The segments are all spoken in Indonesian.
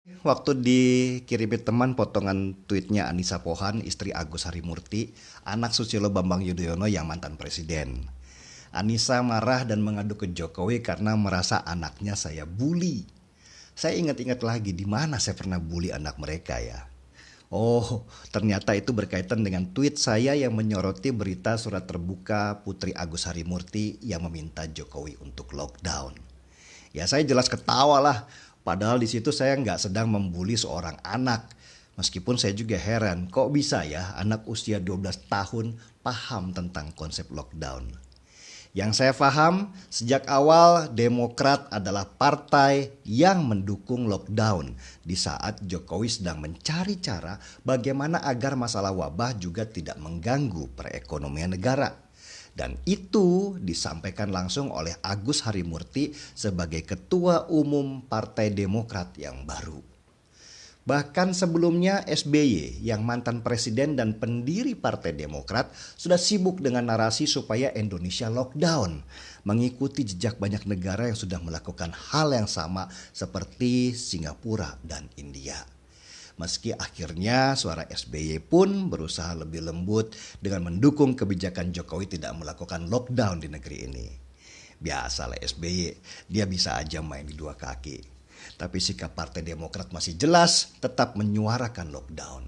Waktu dikirimin teman potongan tweetnya Anissa Pohan, istri Agus Harimurti, anak Susilo Bambang Yudhoyono yang mantan presiden. Anissa marah dan mengadu ke Jokowi karena merasa anaknya saya bully. Saya ingat-ingat lagi di mana saya pernah bully anak mereka ya. Oh, ternyata itu berkaitan dengan tweet saya yang menyoroti berita surat terbuka Putri Agus Harimurti yang meminta Jokowi untuk lockdown. Ya saya jelas ketawa lah. Padahal di situ saya nggak sedang membuli seorang anak. Meskipun saya juga heran, kok bisa ya anak usia 12 tahun paham tentang konsep lockdown. Yang saya paham, sejak awal Demokrat adalah partai yang mendukung lockdown di saat Jokowi sedang mencari cara bagaimana agar masalah wabah juga tidak mengganggu perekonomian negara. Dan itu disampaikan langsung oleh Agus Harimurti sebagai Ketua Umum Partai Demokrat yang baru. Bahkan sebelumnya SBY yang mantan presiden dan pendiri Partai Demokrat sudah sibuk dengan narasi supaya Indonesia lockdown, mengikuti jejak banyak negara yang sudah melakukan hal yang sama seperti Singapura dan India. Meski akhirnya suara SBY pun berusaha lebih lembut dengan mendukung kebijakan Jokowi tidak melakukan lockdown di negeri ini. Biasalah SBY, dia bisa aja main di dua kaki. Tapi sikap Partai Demokrat masih jelas tetap menyuarakan lockdown.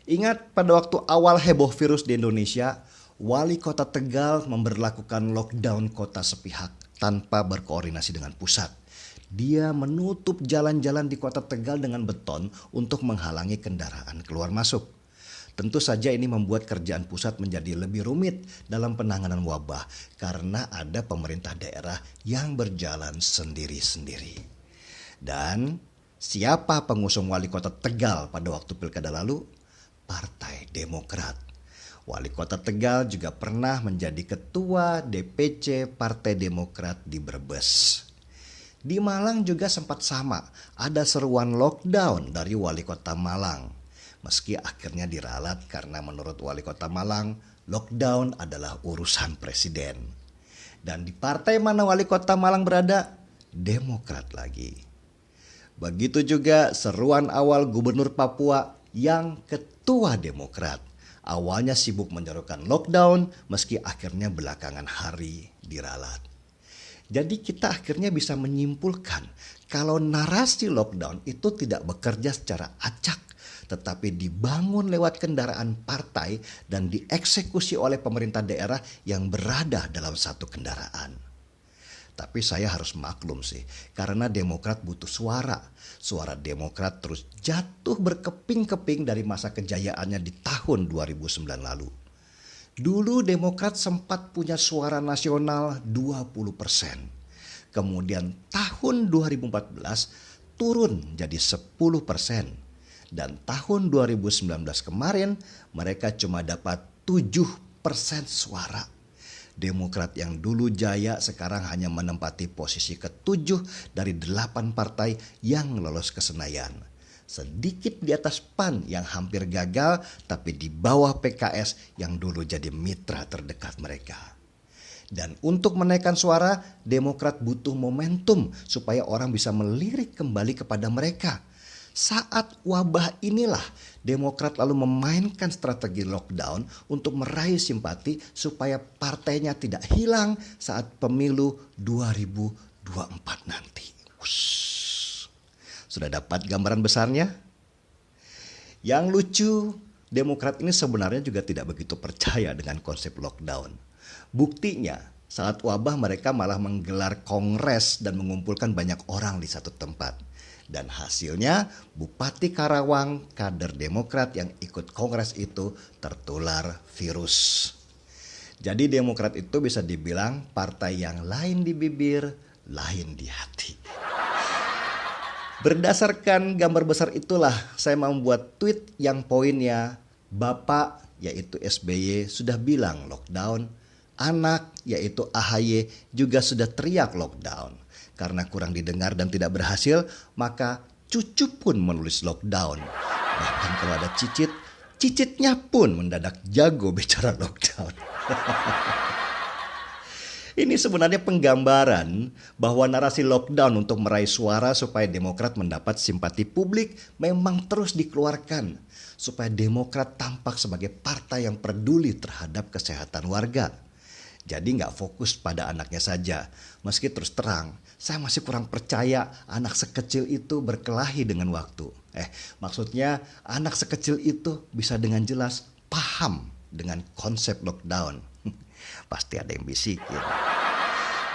Ingat pada waktu awal heboh virus di Indonesia, Wali Kota Tegal memberlakukan lockdown kota sepihak tanpa berkoordinasi dengan pusat. Dia menutup jalan-jalan di kota Tegal dengan beton untuk menghalangi kendaraan keluar masuk. Tentu saja ini membuat kerjaan pusat menjadi lebih rumit dalam penanganan wabah karena ada pemerintah daerah yang berjalan sendiri-sendiri. Dan siapa pengusung wali kota Tegal pada waktu pilkada lalu? Partai Demokrat. Wali kota Tegal juga pernah menjadi ketua DPC Partai Demokrat di Brebes. Di Malang juga sempat sama, ada seruan lockdown dari wali kota Malang. Meski akhirnya diralat karena menurut wali kota Malang, lockdown adalah urusan presiden. Dan di partai mana wali kota Malang berada? Demokrat lagi. Begitu juga seruan awal gubernur Papua yang ketua Demokrat. Awalnya sibuk menyerukan lockdown, meski akhirnya belakangan hari diralat. Jadi kita akhirnya bisa menyimpulkan kalau narasi lockdown itu tidak bekerja secara acak, tetapi dibangun lewat kendaraan partai dan dieksekusi oleh pemerintah daerah yang berada dalam satu kendaraan. Tapi saya harus maklum sih, karena Demokrat butuh suara. Suara Demokrat terus jatuh berkeping-keping dari masa kejayaannya di tahun 2009 lalu. Dulu Demokrat sempat punya suara nasional 20%. Kemudian tahun 2014 turun jadi 10%. Dan tahun 2019 kemarin mereka cuma dapat 7% suara. Demokrat yang dulu jaya sekarang hanya menempati posisi ke-7 dari 8 partai yang lolos ke Senayan. Sedikit di atas PAN yang hampir gagal, tapi di bawah PKS yang dulu jadi mitra terdekat mereka. Dan untuk menaikkan suara, Demokrat butuh momentum supaya orang bisa melirik kembali kepada mereka. Saat wabah inilah, Demokrat lalu memainkan strategi lockdown untuk meraih simpati supaya partainya tidak hilang saat pemilu 2024 nanti. Sudah dapat gambaran besarnya? Yang lucu, Demokrat ini sebenarnya juga tidak begitu percaya dengan konsep lockdown. Buktinya, saat wabah mereka malah menggelar kongres dan mengumpulkan banyak orang di satu tempat. Dan hasilnya, Bupati Karawang, kader Demokrat yang ikut kongres itu tertular virus. Jadi Demokrat itu bisa dibilang partai yang lain di bibir, lain di hati. Berdasarkan gambar besar itulah saya membuat tweet yang poinnya Bapak yaitu SBY sudah bilang lockdown, anak yaitu AHY juga sudah teriak lockdown. Karena kurang didengar dan tidak berhasil, maka cucu pun menulis lockdown. Bahkan kalau ada cicit, cicitnya pun mendadak jago bicara lockdown. Ini sebenarnya penggambaran bahwa narasi lockdown untuk meraih suara supaya Demokrat mendapat simpati publik memang terus dikeluarkan supaya Demokrat tampak sebagai partai yang peduli terhadap kesehatan warga. Jadi nggak fokus pada anaknya saja. Meski terus terang, saya masih kurang percaya anak sekecil itu berkelahi dengan waktu. Maksudnya anak sekecil itu bisa dengan jelas paham dengan konsep lockdown. Pasti ada yang bisikin.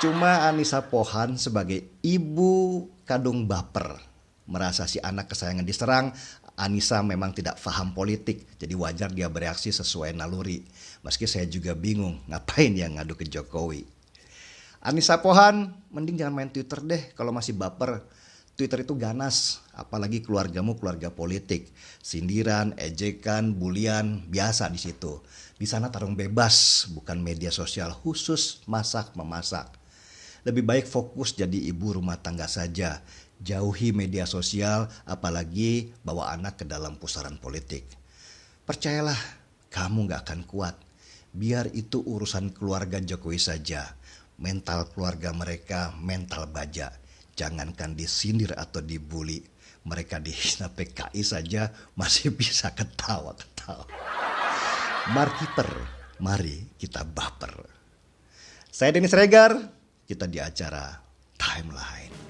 Cuma Anissa Pohan sebagai ibu kandung baper, merasa si anak kesayangan diserang. Anissa memang tidak paham politik, jadi wajar dia bereaksi sesuai naluri. Meski saya juga bingung ngapain yang ngadu ke Jokowi. Anissa Pohan, mending jangan main Twitter deh kalau masih baper. Twitter itu ganas, apalagi keluargamu keluarga politik. Sindiran, ejekan, bulian, biasa di situ. Di sana tarung bebas, bukan media sosial khusus masak-memasak. Lebih baik fokus jadi ibu rumah tangga saja. Jauhi media sosial, apalagi bawa anak ke dalam pusaran politik. Percayalah, kamu gak akan kuat. Biar itu urusan keluarga Jokowi saja. Mental keluarga mereka mental baja. Jangankan disindir atau dibully. Mereka dihina PKI saja masih bisa ketawa-ketawa. Mari kita baper. Saya Dennis Regar, kita di acara Timeline.